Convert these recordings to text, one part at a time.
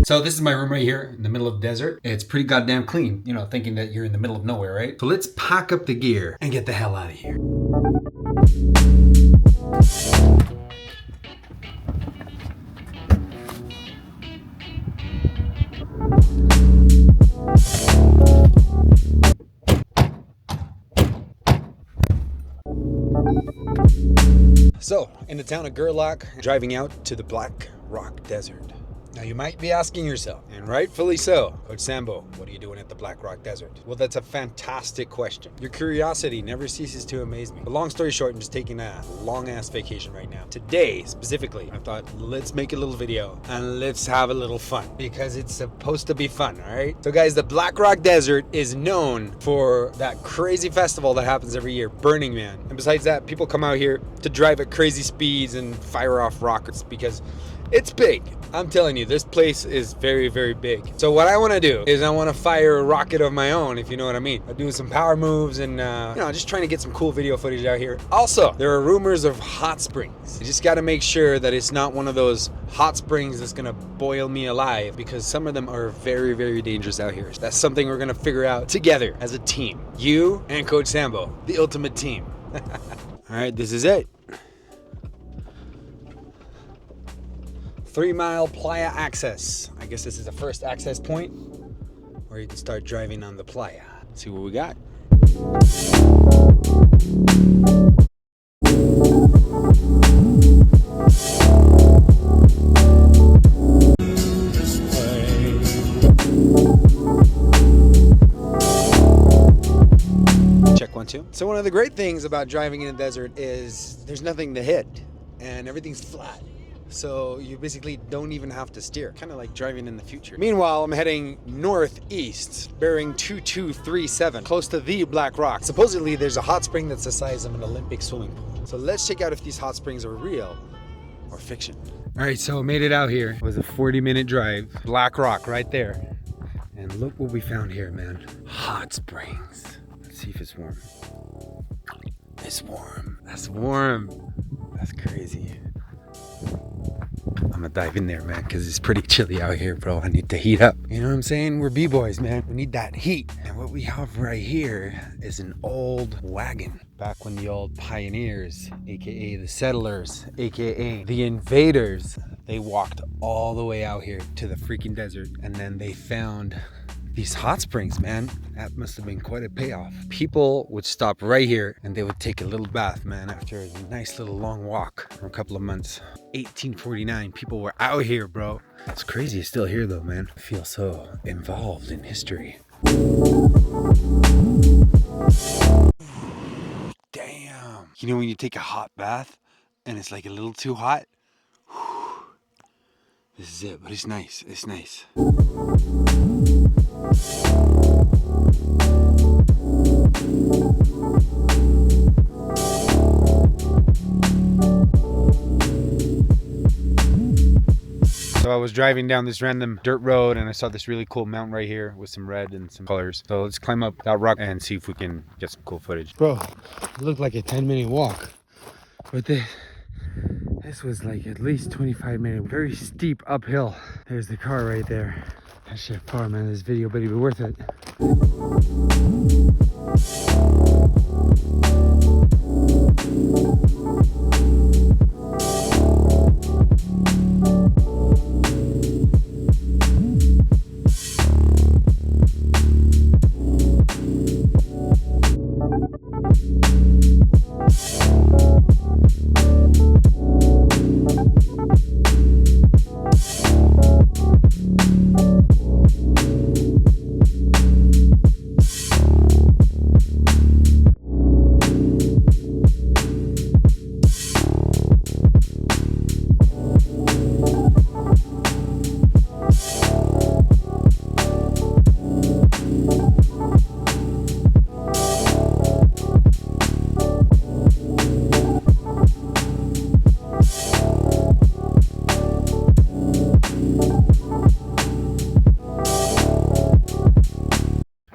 So this is my room right here in the middle of the desert. It's pretty goddamn clean, you know, thinking that you're in the middle of nowhere, right? So let's pack up the gear and get the hell out of here. So, in the town of Gerlach, driving out to the Black Rock Desert. Now you might be asking yourself, and rightfully so, Coach Sambo, what are you doing at the Black Rock Desert? Well, that's a fantastic question. Your curiosity never ceases to amaze me. But long story short, I'm just taking a long-ass vacation right now. Today, specifically, I thought, let's make a little video and let's have a little fun because it's supposed to be fun, all right? So guys, the Black Rock Desert is known for that crazy festival that happens every year, Burning Man. And besides that, people come out here to drive at crazy speeds and fire off rockets because it's big. I'm telling you, this place is very, very big. So what I want to do is I want to fire a rocket of my own, if you know what I mean. I'm doing some power moves and, just trying to get some cool video footage out here. Also, there are rumors of hot springs. You just got to make sure that it's not one of those hot springs that's going to boil me alive because some of them are very, very dangerous out here. That's something we're going to figure out together as a team. You and Coach Sambo, the ultimate team. All right, this is it. 3 Mile Playa access. I guess this is the first access point where you can start driving on the playa. See what we got. Check 1, 2. So one of the great things about driving in the desert is there's nothing to hit and everything's flat. So you basically don't even have to steer, kind of like driving in the future. Meanwhile, I'm heading northeast, bearing 2237, close to the Black Rock. Supposedly there's a hot spring that's the size of an Olympic swimming pool. So let's check out if these hot springs are real or fiction. All right, so made it out here. It was a 40-minute drive. Black Rock right there. And look what we found here, man. Hot springs. Let's see if it's warm. It's warm. That's warm. That's crazy. I'm gonna dive in there, man, because it's pretty chilly out here, bro. I need to heat up. You know what I'm saying? We're B-boys, man. We need that heat. And what we have right here is an old wagon. Back when the old pioneers, aka the settlers, aka the invaders, they walked all the way out here to the freaking desert, and then they found these hot springs, man. That must have been quite a payoff. People would stop right here and they would take a little bath, man, after a nice little long walk for a couple of months. 1849, people were out here, bro. It's crazy it's still here though, man. I feel so involved in history. Damn. You know when you take a hot bath and it's like a little too hot? This is it, but it's nice. It's nice. So I was driving down this random dirt road and I saw this really cool mountain right here with some red and some colors. So let's climb up that rock and see if we can get some cool footage. Bro, it looked like a 10-minute walk. But this was like at least 25-minute, very steep uphill. There's the car right there. That shit far, man. This video better be worth it.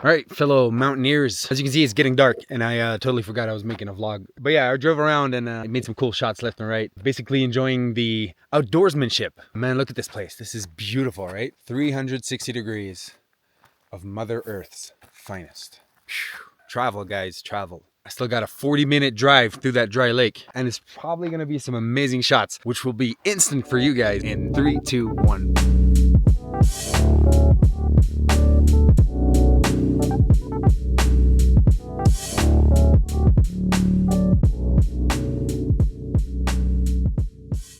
All right, fellow mountaineers. As you can see, it's getting dark and I totally forgot I was making a vlog. But yeah, I drove around and made some cool shots left and right. Basically enjoying the outdoorsmanship. Man, look at this place. This is beautiful, right? 360 degrees of Mother Earth's finest. Whew. Travel, guys, travel. I still got a 40-minute drive through that dry lake, and it's probably gonna be some amazing shots, which will be instant for you guys in 3, 2, 1.